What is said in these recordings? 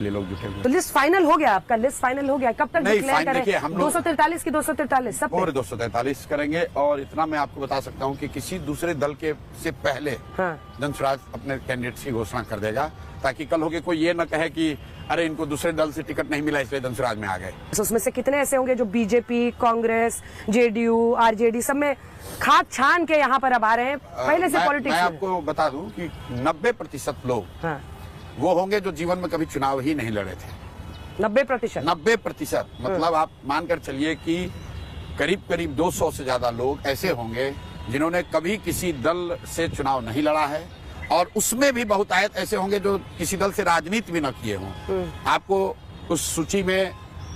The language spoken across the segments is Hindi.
लोग जुटे हुए। तो लिस्ट फाइनल हो गया आपका? लिस्ट फाइनल हो गया, कब तक डिक्लेयर करें? हम 243 की 243 सब और 243 करेंगे। और इतना मैं आपको बता सकता हूं कि किसी दूसरे दल के से पहले जनसुराज अपने कैंडिडेट्स की घोषणा कर देगा, ताकि कल होके कोई ये न कहे कि अरे इनको दूसरे दल से टिकट नहीं मिला इसलिए जनसुराज में आ गए। उसमें से कितने ऐसे होंगे जो बीजेपी, कांग्रेस, जेडीयू, आरजेडी सब में खाक छान के यहाँ पर अब आ रहे हैं पहले से पॉलिटिक्स? मैं आपको बता दूं कि 90% लोग वो होंगे जो जीवन में कभी चुनाव ही नहीं लड़े थे। 90%? 90%। मतलब आप मानकर चलिए कि करीब करीब 200 से ज्यादा लोग ऐसे होंगे जिन्होंने कभी किसी दल से चुनाव नहीं लड़ा है, और उसमें भी बहुत आयत ऐसे होंगे जो किसी दल से राजनीति भी न किए हों। आपको उस सूची में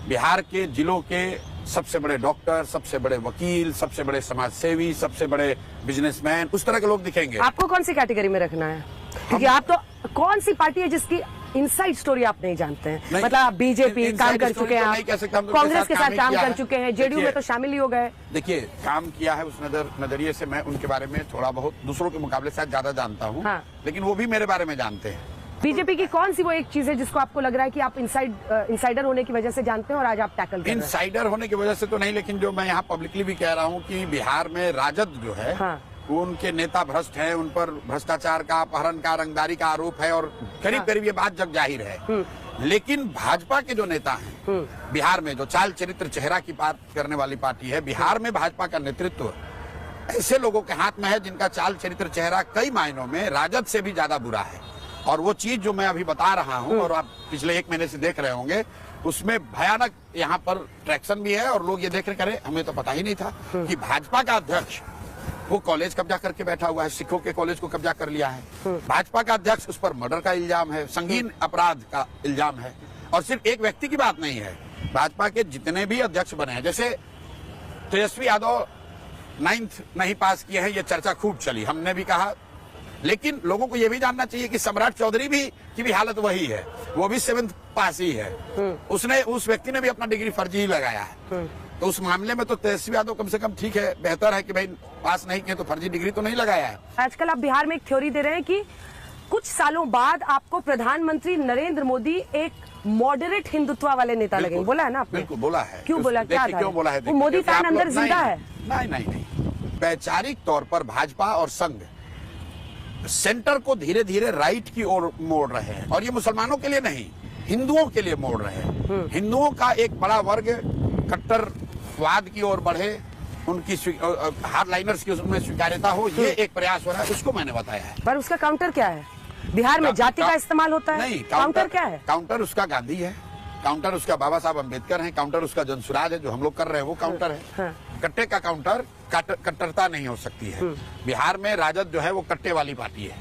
बिहार के जिलों के सबसे बड़े डॉक्टर, सबसे बड़े वकील, सबसे बड़े समाज सेवी, सबसे बड़े बिजनेसमैन, उस तरह के लोग दिखेंगे। आपको कौन सी कैटेगरी में रखना है? क्योंकि आप तो कौन सी पार्टी है जिसकी इनसाइड स्टोरी आप नहीं जानते हैं? मतलब आप बीजेपी काम कर चुके हैं, कांग्रेस के साथ काम कर चुके हैं, जेडीयू में तो शामिल ही हो गए। देखिए, काम किया है उस नजरिए से मैं उनके बारे में थोड़ा बहुत दूसरों के मुकाबले शायद ज्यादा जानता हूँ। लेकिन वो भी मेरे बारे में जानते हैं। बीजेपी की कौन सी वो एक चीज है जिसको आपको लग रहा है कि आप इनसाइडर होने की वजह से जानते हैं और आज आप टैकल कर रहे हैं? इनसाइडर होने की वजह से तो नहीं, लेकिन जो मैं यहाँ पब्लिकली भी कह रहा हूँ कि बिहार में राजद जो है उनके नेता भ्रष्ट हैं, उन पर भ्रष्टाचार का, अपहरण का, रंगदारी का आरोप है, और करीब करीब ये बात जग जाहिर है। लेकिन भाजपा के जो नेता हैं बिहार में, जो चाल चरित्र चेहरा की बात करने वाली पार्टी है, बिहार में भाजपा का नेतृत्व ऐसे लोगों के हाथ में है जिनका चाल चरित्र चेहरा कई मायनों में राजद से भी ज्यादा बुरा है। और वो चीज जो मैं अभी बता रहा हूँ और आप पिछले 1 महीने से देख रहे होंगे, उसमें भयानक यहाँ पर ट्रैक्शन भी है। और लोग ये देख रहे, करे हमें तो पता ही नहीं था कि भाजपा का अध्यक्ष वो कॉलेज कब्जा करके बैठा हुआ है, सिखों के कॉलेज को कब्जा कर लिया है। भाजपा का अध्यक्ष, उस पर मर्डर का इल्जाम है, संगीन अपराध का इल्जाम है। और सिर्फ एक व्यक्ति की बात नहीं है, भाजपा के जितने भी अध्यक्ष बने हैं, जैसे तेजस्वी यादव 9th नहीं पास किए हैं, ये चर्चा खूब चली, हमने भी कहा। लेकिन लोगों को यह भी जानना चाहिए कि सम्राट चौधरी की भी हालत वही है, वो भी 7th पास ही है। उस व्यक्ति ने भी अपना डिग्री फर्जी ही लगाया है। तो उस मामले में तो तेजस्वी यादव कम से कम ठीक है, बेहतर है कि भाई पास नहीं किए तो फर्जी डिग्री तो नहीं लगाया है। आजकल आप बिहार में एक थ्योरी दे रहे हैं कि कुछ सालों बाद आपको प्रधानमंत्री नरेंद्र मोदी एक मॉडरेट हिंदुत्व वाले नेता लगेंगे। बोला है ना आपने? बिल्कुल बोला है। क्यों बोला? क्या था? क्यों बोला है? वो मोदी फैन अंदर जिंदा है? नहीं। वैचारिक तौर पर भाजपा और संघ सेंटर को धीरे धीरे राइट की ओर मोड़ रहे हैं, और ये मुसलमानों के लिए नहीं, हिंदुओं के लिए मोड़ रहे हैं। हिंदुओं का एक बड़ा वर्ग कट्टरवाद की ओर बढ़े, उनकी हार्डलाइनर्स की उसमें स्वीकार्यता हो, ये एक प्रयास हो रहा है, उसको मैंने बताया है। पर उसका काउंटर क्या है? बिहार में जाति का इस्तेमाल होता है? नहीं, काउंटर क्या है? काउंटर उसका गांधी है, काउंटर उसका बाबा साहब अम्बेडकर है, काउंटर उसका जनसुराज है, जो हम लोग कर रहे हैं वो काउंटर है। कट्टे का काउंटर कट्टरता नहीं हो सकती है। बिहार में राजद जो है वो कट्टे वाली पार्टी है,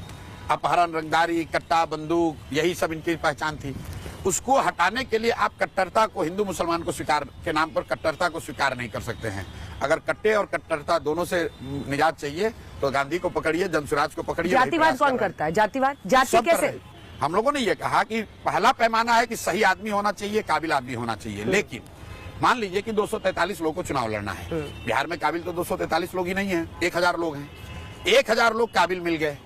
अपहरण, रंगदारी, कट्टा, बंदूक, यही सब इनकी पहचान थी। उसको हटाने के लिए आप कट्टरता को, हिंदू मुसलमान को स्वीकार के नाम पर कट्टरता को स्वीकार नहीं कर सकते हैं। अगर कट्टे और कट्टरता दोनों से निजात चाहिए तो गांधी को पकड़िए, जनसुराज को पकड़िए। जातिवाद कौन करता है? जातिवाद, जाति कैसे? हम लोगों ने ये कहा कि पहला पैमाना है कि सही आदमी होना चाहिए, काबिल आदमी होना चाहिए। लेकिन मान लीजिए कि 243 लोगों को चुनाव लड़ना है, बिहार में काबिल तो 243 लोग ही नहीं है, 1000 लोग हैं। 1000 लोग काबिल मिल गए,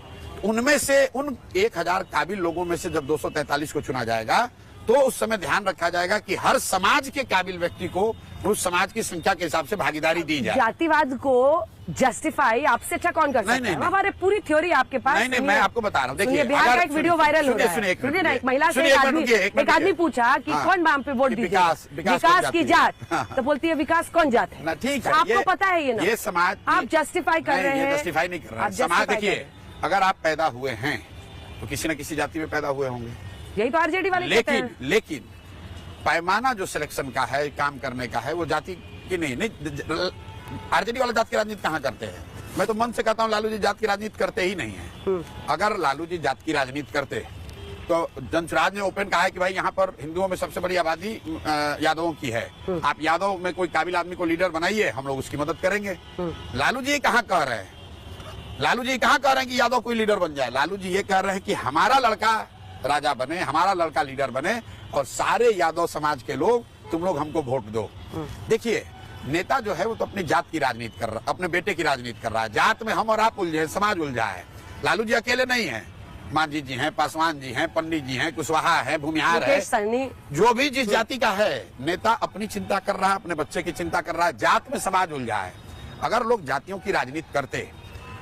उनमें से उन 1000 काबिल लोगों में से जब 243 को चुना जाएगा तो उस समय ध्यान रखा जाएगा कि हर समाज के काबिल व्यक्ति को उस समाज की संख्या के हिसाब से भागीदारी दी जाए। जातिवाद को जस्टिफाई आपसे अच्छा कौन कर सकता है? हमारे पूरी थ्योरी आपके पास नहीं, मैं आपको बता रहा हूँ। देखिए, बिहार का एक वीडियो वाइरल हो रहा है, एक महिला से एक आदमी पूछा कि कौन वहाँ पे वोट दीजिए, विकास की जात, तो बोलती है विकास कौन जात है? ठीक है, आपको पता है ये ना, ये समाज आप जस्टिफाई कर रहे हैं। जस्टिफाई नहीं कर रहे हैं समाज। देखिए, अगर आप पैदा हुए हैं तो किसी न किसी जाति में पैदा हुए होंगे, यही तो आरजेडी वाले कहते हैं। लेकिन पैमाना जो सिलेक्शन का है, काम करने का है, वो जाति की नहीं। आरजेडी वाले जात की राजनीति कहाँ करते हैं? मैं तो मन से कहता हूँ लालू जी जात की राजनीति करते ही नहीं है। अगर लालू जी जात की राजनीति करते तो जनसुराज ने ओपन कहा है कि भाई यहाँ पर हिंदुओं में सबसे बड़ी आबादी यादवों की है, आप यादव में कोई काबिल आदमी को लीडर बनाइए, हम लोग उसकी मदद करेंगे। लालू जी कहाँ कह रहे हैं? लालू जी कहाँ कह रहे हैं कि यादव कोई लीडर बन जाए? लालू जी ये कह रहे हैं कि हमारा लड़का राजा बने, हमारा लड़का लीडर बने, और सारे यादव समाज के लोग तुम लोग हमको वोट दो। देखिए, नेता जो है वो तो अपनी जात की राजनीति कर रहा है, अपने बेटे की राजनीति कर रहा है। जात में हम और आप उलझे, समाज उलझा है। लालू जी अकेले नहीं है, मांझी जी हैं, पासवान जी हैं, पंडित जी हैं, कुशवाहा है, भूमिहार है, सरनी, जो भी जिस जाति का है, नेता अपनी चिंता कर रहा है, अपने बच्चे की चिंता कर रहा है। जात में समाज उलझा है। अगर लोग जातियों की राजनीति करते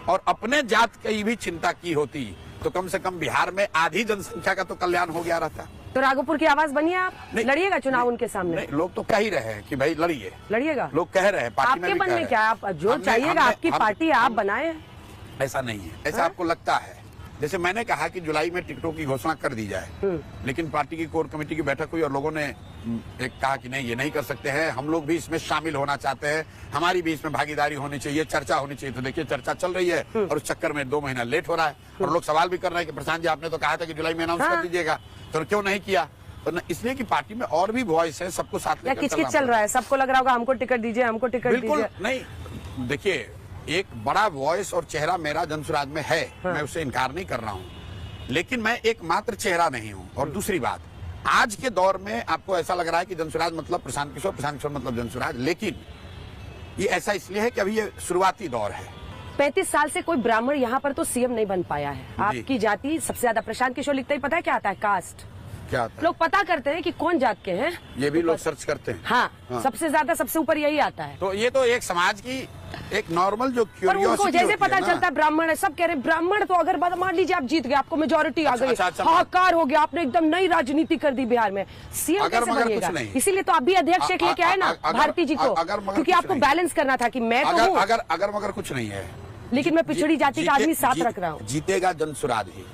और अपने जात की भी चिंता की होती तो कम से कम बिहार में आधी जनसंख्या का तो कल्याण हो गया रहता। तो राघोपुर की आवाज बनिए आप, लड़िएगा चुनाव उनके सामने। नहीं, लोग तो कह ही रहे हैं कि भाई लड़िएगा, लोग कह रहे हैं, पार्टी में भी कह रहे हैं। क्या आप जो चाहिएगा आपकी पार्टी आप बनाए? ऐसा नहीं है, ऐसा आपको लगता है। जैसे मैंने कहा कि जुलाई में टिकटों की घोषणा कर दी जाए, लेकिन पार्टी की कोर कमेटी की बैठक हुई और लोगों ने एक कहा कि नहीं, ये नहीं कर सकते हैं, हम लोग भी इसमें शामिल होना चाहते हैं, हमारी भी इसमें भागीदारी होनी चाहिए, चर्चा होनी चाहिए। तो देखिए चर्चा चल रही है और उस चक्कर में 2 महीना लेट हो रहा है और लोग सवाल भी कर रहे हैं कि प्रशांत जी आपने तो कहा था कि जुलाई में अनाउंस कर दीजिएगा, तो क्यों नहीं किया? तो इसलिए कि पार्टी में और भी वॉइस है, सबको साथ लेकर किचकिच चल रहा है, सबको लग रहा होगा हमको टिकट दीजिए, हमको टिकट दीजिए। बिल्कुल नहीं, देखिए एक बड़ा वॉइस और चेहरा मेरा जनसुराज में है, मैं उससे इनकार नहीं कर रहा हूँ, लेकिन मैं एकमात्र चेहरा नहीं हूँ। और दूसरी बात, आज के दौर में आपको ऐसा लग रहा है कि जनसुराज मतलब प्रशांत किशोर, प्रशांत किशोर मतलब जनसुराज, लेकिन ये ऐसा इसलिए है कि अभी ये शुरुआती दौर है। 35 साल से कोई ब्राह्मण यहाँ पर तो सीएम नहीं बन पाया है। आपकी जाति सबसे ज्यादा, प्रशांत किशोर लिखते ही पता है क्या आता है? कास्ट। क्या आता है? लोग पता करते हैं कि कौन जात के हैं, ये भी लोग सर्च करते हैं। हाँ, सबसे ज्यादा सबसे ऊपर यही आता है। तो ये तो एक समाज की एक नॉर्मल जो पर उनको जैसे पता चलता है ब्राह्मण है, सब कह रहे हैं ब्राह्मण तो अगर मान लीजिए आप जीत गए, आपको मेजोरिटी आ गई, हाहाकार हो गया, आपने एकदम नई राजनीति कर दी बिहार में, सीएम कैसे बनिएगा? इसीलिए तो आप भी अध्यक्ष एक लेके आए ना भारती जी को, क्योंकि आपको बैलेंस करना था कि मैं तो हूँ, अगर मगर कुछ नहीं है, लेकिन मैं पिछड़ी जाति का आदमी साथ रख रहा हूँ। जीतेगा जनसुराज ही,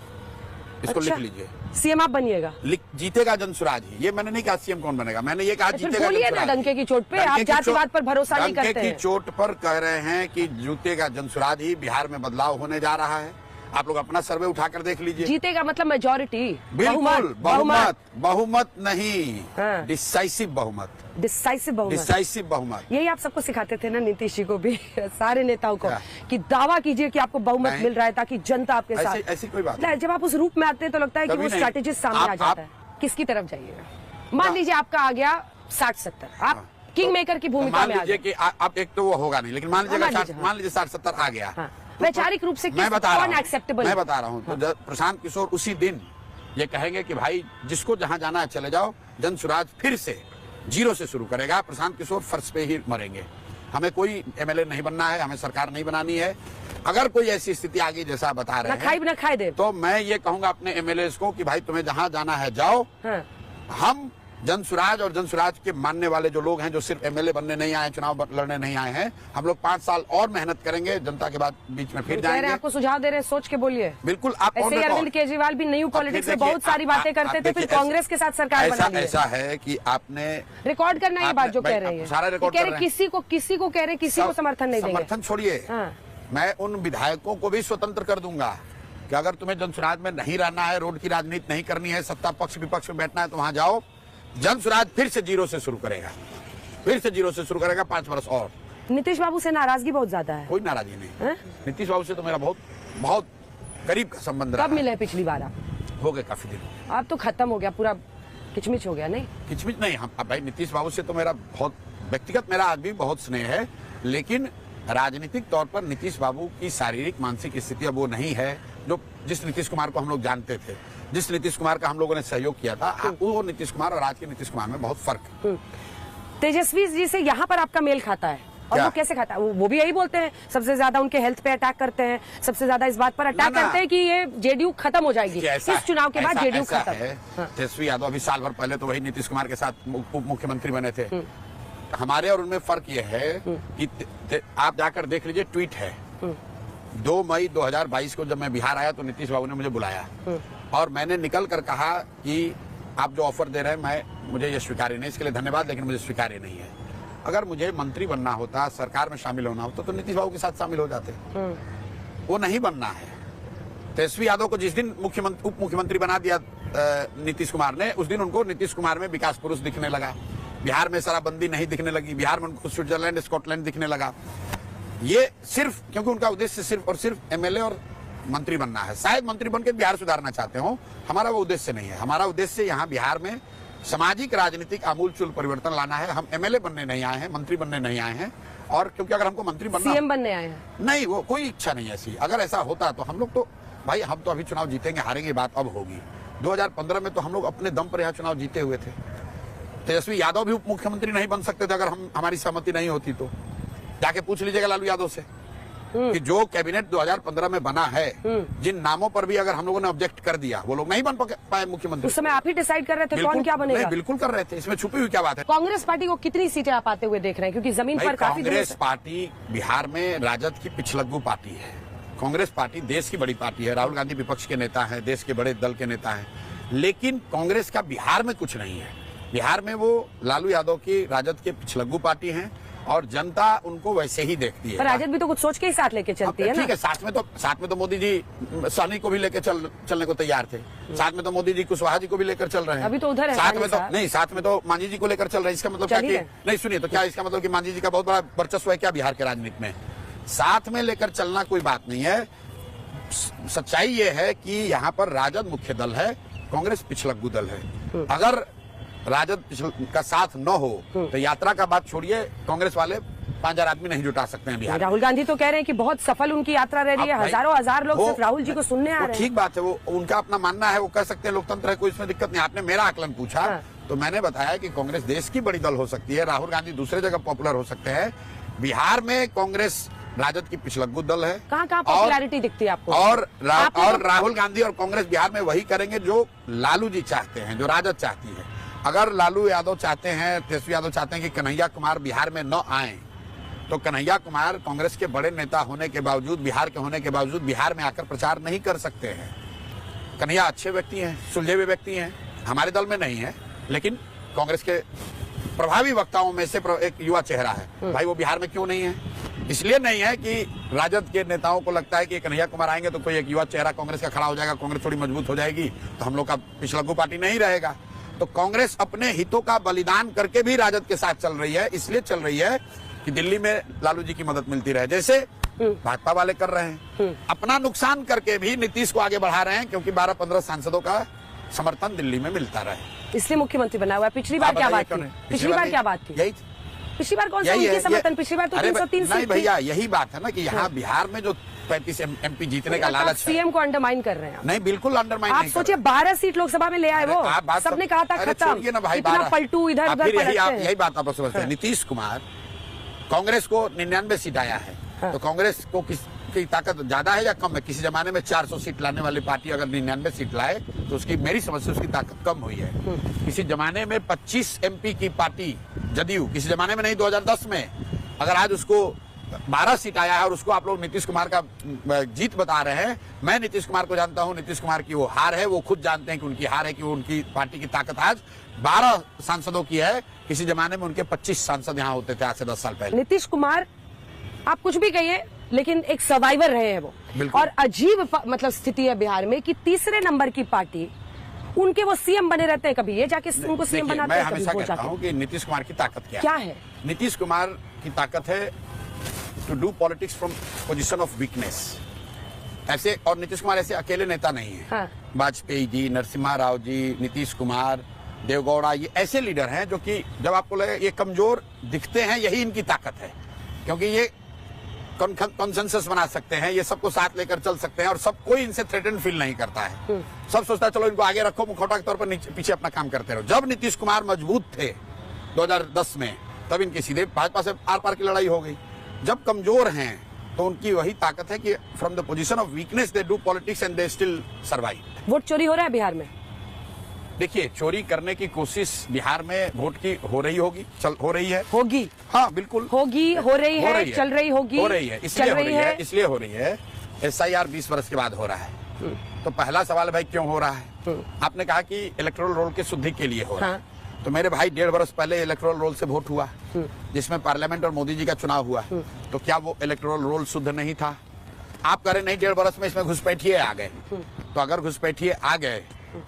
इसको लिख लीजिए। सीएम आप बनिएगा? जीतेगा जनसुराज ही। ये मैंने नहीं कहा सीएम कौन बनेगा, मैंने ये कहा जीतेगा जनसुराज। डंके की चोट पे आप जातिवाद पर भरोसा नहीं करते हैं। डंके की चोट पर कह रहे हैं कि जीतेगा जनसुराज ही। बिहार में बदलाव होने जा रहा है, आप लोग अपना सर्वे उठाकर देख लीजिए। जीतेगा मतलब मेजोरिटी, बिल्कुल बहुमत नहीं, डिसाइसिव बहुमत। डिसाइसिव बहुमत यही आप सबको सिखाते थे ना, नीतीश जी को भी, सारे नेताओं को, कि दावा कीजिए कि आपको बहुमत मिल रहा है ताकि जनता आपके साथ। ऐसी कोई बात नहीं। जब आप उस रूप में आते हैं तो लगता है कि वो स्ट्रैटेजी सामने आ जाता है। किसकी तरफ जाइएगा? मान लीजिए आपका आ गया 60-70, आप किंग मेकर की भूमिका में आ गए कि आप, एक तो वो होगा नहीं, लेकिन मान लीजिए 60-70 आ गया, वैचारिक रूप से मैं बता रहा हूँ, तो प्रशांत किशोर उसी दिन ये कहेंगे कि भाई जिसको जहाँ जाना है चले जाओ, जनसुराज फिर से 0 से शुरू करेगा, प्रशांत किशोर फर्श पे ही मरेंगे। हमें कोई एमएलए नहीं बनना है, हमें सरकार नहीं बनानी है। अगर कोई ऐसी स्थिति आ गई जैसा बता रहे हैं, खाई दे, तो मैं ये कहूंगा अपने एमएलए को कि भाई तुम्हें जहाँ जाना है जाओ। हम जनसुराज और जनसुराज के मानने वाले जो लोग हैं, जो सिर्फ एमएलए बनने नहीं आए, चुनाव लड़ने नहीं आए हैं, हम लोग 5 साल और मेहनत करेंगे, जनता के बाद बीच में फिर जाएंगे। आपको सुझाव दे रहे हैं, सोच के बोलिए। बिल्कुल, आप अरविंद केजरीवाल भी न्यू पॉलिटिक्स में बहुत सारी बातें करते थे, फिर कांग्रेस के साथ सरकार बना ली। ऐसा है कि आपने रिकॉर्ड करना ये बात जो कह रही है, सारा रिकॉर्ड कर रहे हैं। किसी को कह रहे, किसी को समर्थन नहीं देंगे। समर्थन छोड़िए, मैं उन विधायकों को भी स्वतंत्र कर दूंगा कि अगर तुम्हें जनसुराज में नहीं रहना है, रोड की राजनीति नहीं करनी है, सत्ता पक्ष विपक्ष में बैठना है, तो वहां जाओ। जनसुराज फिर से 0 से शुरू करेगा, 5 वर्ष और। नीतीश बाबू से नाराजगी बहुत ज्यादा है? कोई नाराजगी नहीं, नीतीश बाबू से तो मेरा बहुत करीब का संबंध रहा। कब मिले पिछली बार आप? हो गए काफी दिन। अब तो खत्म हो गया, पूरा किचमिच हो गया। नहीं किचमिच नहीं, हम भाई नीतीश बाबू से तो मेरा बहुत व्यक्तिगत, मेरा आज भी बहुत स्नेह है, लेकिन राजनीतिक तौर पर नीतीश बाबू की शारीरिक मानसिक स्थिति अब वो नहीं है जो जिस नीतीश कुमार को हम लोग जानते थे, जिस नीतीश कुमार का हम लोगों ने सहयोग किया था। वो नीतीश कुमार और आज के नीतीश कुमार में बहुत फर्क है। तेजस्वी जी से यहाँ पर आपका मेल खाता है? और वो कैसे खाता है? वो भी यही बोलते हैं, सबसे ज्यादा उनके हेल्थ पे अटैक करते हैं, सबसे ज्यादा इस बात पर अटैक करते हैं कि ये जेडीयू खत्म हो जाएगी इस चुनाव के बाद। जेडीयू खत्म है। तेजस्वी यादव अभी साल भर पहले तो वही नीतीश कुमार के साथ उप मुख्यमंत्री बने थे। हमारे और उनमें फर्क ये है कि आप जाकर देख लीजिए, ट्वीट है 2 मई 2022 को जब मैं बिहार आया तो नीतीश बाबू ने मुझे बुलाया और मैंने निकल कर कहा कि आप जो ऑफर दे रहे हैं मुझे ये स्वीकार्य नहीं, इसके लिए धन्यवाद, लेकिन मुझे स्वीकार्य नहीं है। अगर मुझे मंत्री बनना होता, सरकार में शामिल होना होता, तो नीतीश बाबू के साथ शामिल हो जाते। वो नहीं बनना है। तेजस्वी यादव को जिस दिन उप मुख्यमंत्री बना दिया नीतीश कुमार ने, उस दिन उनको नीतीश कुमार में विकास पुरुष दिखने लगा, बिहार में शराबबंदी नहीं दिखने लगी, बिहार में उनको स्विट्जरलैंड स्कॉटलैंड दिखने लगा। ये सिर्फ क्योंकि उनका उद्देश्य सिर्फ और सिर्फ एमएलए और मंत्री बनना है। शायद मंत्री बनकर बिहार सुधारना चाहते हो, हमारा वो उद्देश्य नहीं है। हमारा उद्देश्य यहाँ बिहार में सामाजिक राजनीतिक आमूलचूल परिवर्तन लाना है। हम एमएलए बनने नहीं आए हैं, मंत्री बनने नहीं आए हैं। और क्योंकि अगर हमको मंत्री बनना, सीएम बनने आए हैं, नहीं, वो कोई इच्छा नहीं ऐसी। अगर ऐसा होता तो हम लोग तो भाई हम तो अभी चुनाव जीतेंगे हारेंगे बात अब होगी। 2015 में तो हम लोग अपने दम पर यहाँ चुनाव जीते हुए थे। तेजस्वी यादव भी उप मुख्यमंत्री नहीं बन सकते थे अगर हमारी सहमति नहीं होती तो। जाके पूछ लीजिएगा लालू यादव से कि जो कैबिनेट 2015 में बना है, जिन नामों पर भी अगर हम लोगों ने ऑब्जेक्ट कर दिया वो लोग नहीं बन पाए मुख्यमंत्री। उस समय आप ही डिसाइड कर रहे थे कौन क्या बनेगा? बिल्कुल कर रहे थे, इसमें छुपी हुई क्या बात है। कांग्रेस पार्टी को कितनी सीटें आप आते हुए देख रहे हैं, क्योंकि जमीन पर काफी कांग्रेस पार्टी बिहार में राजद की पिछलग्गू पार्टी है। कांग्रेस पार्टी देश की बड़ी पार्टी है, राहुल गांधी विपक्ष के नेता है, देश के बड़े दल के नेता है, लेकिन कांग्रेस का बिहार में कुछ नहीं है। बिहार में वो लालू यादव की राजद के पिछलग्गू पार्टी है और जनता उनको वैसे ही देखती है। पर राजद भी तो कुछ सोच के ही साथ लेके चलती है ना। ठीक है, साथ में तो मोदी जी सहनी को भी लेकर चलने को तैयार थे। साथ में तो मोदी जी कुशवाहा जी को भी लेकर चल रहे हैं। अभी तो उधर है साथ में तो मांझी जी को लेकर चल रहे हैं। इसका मतलब क्या कि नहीं, सुनिए, तो क्या इसका मतलब कि मांझी जी का बहुत बड़ा वर्चस्व है क्या बिहार के राजनीति में? साथ में लेकर चलना कोई बात नहीं है। सच्चाई ये है कि यहाँ पर राजद मुख्य दल है, कांग्रेस पिछलग्गू दल है। अगर राजद का साथ न हो तो यात्रा का बात छोड़िए, कांग्रेस वाले 5000 आदमी नहीं जुटा सकते हैं बिहार। राहुल गांधी तो कह रहे हैं कि बहुत सफल उनकी यात्रा रह रही है, हजारों हजार लोग सिर्फ राहुल जी को सुनने आ रहे हैं। ठीक बात है, वो उनका अपना मानना है, वो कह सकते हैं, लोकतंत्र है, कोई इसमें दिक्कत नहीं। आपने मेरा आकलन पूछा तो मैंने बताया कि कांग्रेस देश की बड़ी दल हो सकती है, राहुल गांधी दूसरे जगह पॉपुलर हो सकते हैं। बिहार में कांग्रेस राजद की पिछलग्गू दल है। कहाँ पॉपुलैरिटी दिखती है आपको? और राहुल गांधी और कांग्रेस बिहार में वही करेंगे जो लालू जी चाहते हैं, जो राजद चाहती है। अगर लालू यादव चाहते हैं, तेजस्वी यादव चाहते हैं कि कन्हैया कुमार बिहार में न आए, तो कन्हैया कुमार कांग्रेस के बड़े नेता होने के बावजूद, बिहार के होने के बावजूद बिहार में आकर प्रचार नहीं कर सकते हैं। कन्हैया अच्छे व्यक्ति हैं, सुलझे हुए व्यक्ति हैं, हमारे दल में नहीं है, लेकिन कांग्रेस के प्रभावी वक्ताओं में से एक युवा चेहरा है। भाई वो बिहार में क्यों नहीं है? इसलिए नहीं है कि राजद के नेताओं को लगता है कि कन्हैया कुमार आएंगे तो कोई एक युवा चेहरा कांग्रेस का खड़ा हो जाएगा, कांग्रेस थोड़ी मजबूत हो जाएगी, तो हम लोग का पिछलग्गू पार्टी नहीं रहेगा। तो कांग्रेस अपने हितों का बलिदान करके भी राजद के साथ चल रही है। इसलिए चल रही है कि दिल्ली में लालू जी की मदद मिलती रहे, जैसे भाजपा वाले कर रहे हैं। अपना नुकसान करके भी नीतीश को आगे बढ़ा रहे हैं, क्योंकि 12-15 सांसदों का समर्थन दिल्ली में मिलता रहे, इसलिए मुख्यमंत्री बना हुआ है। पिछली बार क्या बात थी? पिछली बार क्या बात थी? यही पिछली बार कौन सा उनके समर्थन? पिछली बार तो 303 नहीं भैया, यही बात है ना कि यहाँ बिहार में जो 35 MP जीतने का लालच है। सीएम को अंडरमाइन कर रहे हैं। नहीं, बिल्कुल अंडरमाइन नहीं। आप सोचिए 12 सीट लोकसभा में ले आए वो, सबने कहा था खत्म, इतना पलटू इधर उधर पलटते हैं। यही बात आप समझते हैं। नीतीश कुमार, कांग्रेस को 99 सीट आया है, तो कांग्रेस को की ताकत ज्यादा है या कम है? किसी जमाने में 400 सीट लाने वाली पार्टी अगर 99 सीट लाए तो उसकी, मेरी समझ से उसकी ताकत कम हुई है। किसी जमाने में 25 MP की पार्टी जदयू, किसी जमाने में नहीं, 2010 में, अगर आज उसको 12 सीट आया है और उसको आप लोग नीतीश कुमार का जीत बता रहे हैं। मैं नीतीश कुमार को जानता हूं, नीतीश कुमार की वो हार है, वो खुद जानते हैं कि उनकी हार है, कि उनकी पार्टी की ताकत आज 12 सांसदों की है। किसी जमाने में उनके 25 सांसद यहाँ होते थे आज से 10 साल पहले। नीतीश कुमार, आप कुछ भी कहिए, लेकिन एक सर्वाइवर रहे हैं वो। और अजीब मतलब स्थिति है बिहार में कि तीसरे नंबर की पार्टी, उनके वो सीएम बने रहते हैं, कभी ये जाके उनको सीएम बनाते हैं, कभी वो जाते हैं। कि नीतीश कुमार की ताकत क्या है? नीतीश कुमार की ताकत है to do politics from position of weakness. ऐसे, और नीतीश कुमार ऐसे अकेले नेता नहीं है। वाजपेयी जी, नरसिम्हा राव जी, नीतीश कुमार, देवगौड़ा, ये ऐसे लीडर हैं जो कि जब आपको लगे ये कमजोर दिखते हैं, यही इनकी ताकत है, क्योंकि ये कंसेंसस बना सकते हैं, ये सबको साथ लेकर चल सकते हैं और सब कोई इनसे थ्रेटन फील नहीं करता है। सब सोचता है चलो इनको आगे रखो, मुखौटा के तौर पर पीछे अपना काम करते रहो। जब नीतीश कुमार मजबूत थे 2010 में, तब इनकी सीधे भाजपा से आर पार की लड़ाई हो गई। जब कमजोर हैं तो उनकी वही ताकत है कि from the position of weakness they do politics and they still survive. Vote चोरी हो रहा है बिहार में? देखिए, चोरी करने की कोशिश बिहार में वोट की हो रही होगी, हो रही है, होगी। हाँ बिल्कुल होगी, हो रही है, चल रही होगी, हो रही है, इसलिए हो रही है। SIR 20 वर्ष के बाद हो रहा है। तो पहला सवाल भाई क्यों हो रहा है? आपने कहा कि इलेक्टोरल रोल के शुद्धि के लिए हो रहा है। तो मेरे भाई 1.5 वर्ष पहले इलेक्टोरल रोल से वोट हुआ, जिसमें पार्लियामेंट और मोदी जी का चुनाव हुआ। तो क्या वो इलेक्टोरल रोल शुद्ध नहीं था? आप कह रहे नहीं, 1.5 वर्ष में इसमें घुसपैठिए आ गए। तो अगर घुसपैठिए आ गए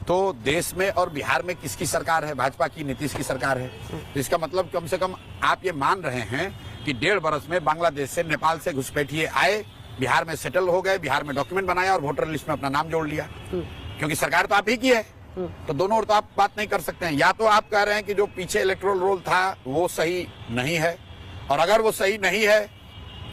तो देश में और बिहार में किसकी सरकार है? भाजपा की, नीतीश की सरकार है। तो इसका मतलब कम से कम आप ये मान रहे हैं कि 1.5 वर्ष में बांग्लादेश से, नेपाल से घुसपैठिए आए, बिहार में सेटल हो गए, बिहार में डॉक्यूमेंट बनाया और वोटर लिस्ट में अपना नाम जोड़ लिया, क्योंकि सरकार तो आप ही की है। तो दोनों ओर तो आप बात नहीं कर सकते हैं। या तो आप कह रहे हैं कि जो पीछे इलेक्टोरल रोल था वो सही नहीं है, और अगर वो सही नहीं है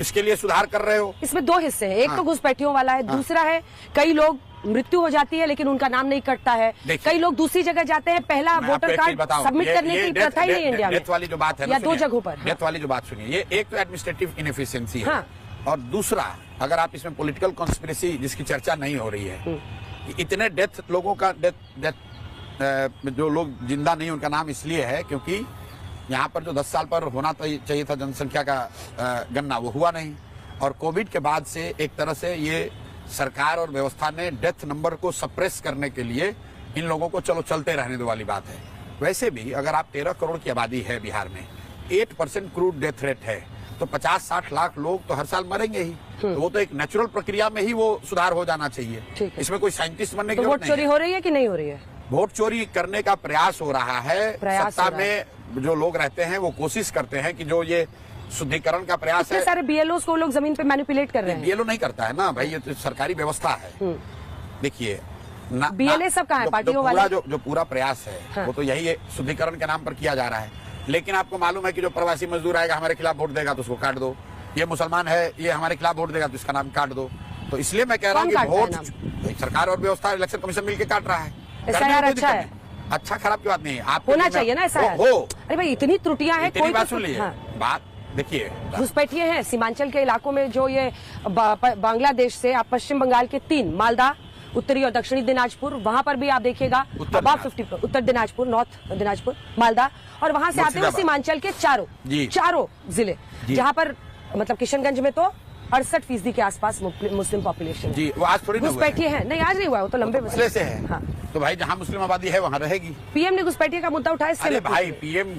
इसके लिए सुधार कर रहे हो? इसमें दो हिस्से हैं, एक तो घुसपैठियों वाला है, दूसरा है कई लोग मृत्यु हो जाती है लेकिन उनका नाम नहीं कटता है, कई लोग दूसरी जगह जाते हैं, पहला वोटर कार्ड सबमिट करने की प्रथा ही नहीं इंडिया में। डेथ वाली जो बात है या दो जगहों पर डेथ वाली जो बात सुनिए, ये एक तो एडमिनिस्ट्रेटिव इनएफिशिएंसी है और दूसरा अगर आप इसमें पॉलिटिकल कॉन्स्पिरेसी जिसकी चर्चा नहीं हो रही है कि इतने डेथ लोगों का डेथ जो लोग जिंदा नहीं उनका नाम इसलिए है क्योंकि यहाँ पर जो 10 साल पर होना चाहिए था जनसंख्या का गणना वो हुआ नहीं और कोविड के बाद से एक तरह से ये सरकार और व्यवस्था ने डेथ नंबर को सप्रेस करने के लिए इन लोगों को चलो चलते रहने दो वाली बात है। वैसे भी अगर आप 13 करोड़ की आबादी है बिहार में, 8% क्रूड डेथ रेट है तो 50-60 लाख लोग तो हर साल मरेंगे ही, तो वो तो एक नेचुरल प्रक्रिया में ही वो सुधार हो जाना चाहिए। इसमें कोई साइंटिस्ट बनने की वोट चोरी हो रही है कि नहीं हो रही है? वोट चोरी करने का प्रयास हो रहा है, सत्ता में जो लोग रहते हैं वो कोशिश करते हैं कि जो ये शुद्धिकरण का प्रयास है, सारे बीएलओ को लोग जमीन पे मैनिपुलेट कर रहे हैं। बीएलओ नहीं करता है ना भाई, ये तो सरकारी व्यवस्था है। देखिए बीएलए सब कहाँ है पार्टियों वाले? जो पूरा प्रयास है वो तो यही शुद्धिकरण के नाम पर किया जा रहा है, लेकिन आपको मालूम है कि जो प्रवासी मजदूर आएगा हमारे खिलाफ वोट देगा तो उसको काट दो, ये मुसलमान है ये हमारे खिलाफ वोट देगा तो इसका नाम काट दो। तो इसलिए मैं कह रहा हूँ कि वोट सरकार और व्यवस्था इलेक्शन कमीशन मिलकर काट रहा है। अच्छा है, अच्छा खराब की बात नहीं है, आप होना चाहिए ना ऐसा हो। अरे भाई इतनी त्रुटियां हैं, कोई बात सुन लीजिए, बात देखिए घुसपैठिए हैं सीमांचल के इलाकों में जो ये बांग्लादेश से आप पश्चिम बंगाल के 3 मालदा, उत्तरी और दक्षिणी दिनाजपुर, वहां पर भी आप देखिएगा अबाउट 50, उत्तर दिनाजपुर, नॉर्थ दिनाजपुर, मालदा, और वहां से आते हैं सीमांचल के चारों जिले जहां पर मतलब किशनगंज में तो 68% के आसपास मुस्लिम पॉपुलेशन जी। वो आज थोड़ी घुसपैठिए हैं, नहीं आज नहीं हुआ, वो तो लंबे मसले से है। हाँ। तो भाई जहाँ मुस्लिम आबादी है वहाँ रहेगी। पीएम ने घुसपैठिए का मुद्दा उठाया, अरे भाई पीएम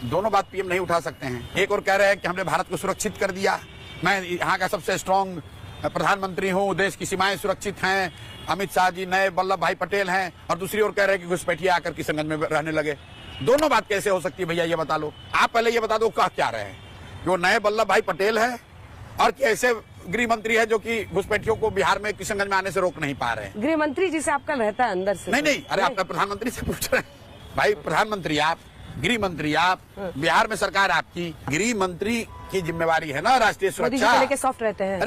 दोनों बात पीएम नहीं उठा सकते हैं। एक और कह रहे हैं कि हमने भारत को सुरक्षित कर दिया, मैं यहाँ का सबसे स्ट्रॉन्ग प्रधानमंत्री हूँ, देश की सीमाएं सुरक्षित हैं, अमित शाह जी नए वल्लभ भाई पटेल हैं, और दूसरी ओर कह रहे हैं कि घुसपैठिए आकर किशनगंज में रहने लगे। दोनों बात कैसे हो सकती है भैया, ये बता लो। आप पहले ये बता दो कह क्या रहे हैं, वो नए वल्लभ भाई पटेल है और ऐसे गृह मंत्री है जो कि घुसपैठियों को बिहार में किशनगंज में आने से रोक नहीं पा रहे हैं। गृह मंत्री जिसे आपका रहता है अंदर से? नहीं, अरे आप प्रधानमंत्री से पूछ रहे हैं भाई, प्रधानमंत्री आप, गृह मंत्री आप, बिहार में सरकार आपकी, गृह मंत्री की जिम्मेवारी है ना राष्ट्रीय सुरक्षा। लेके सॉफ्ट रहते हैं।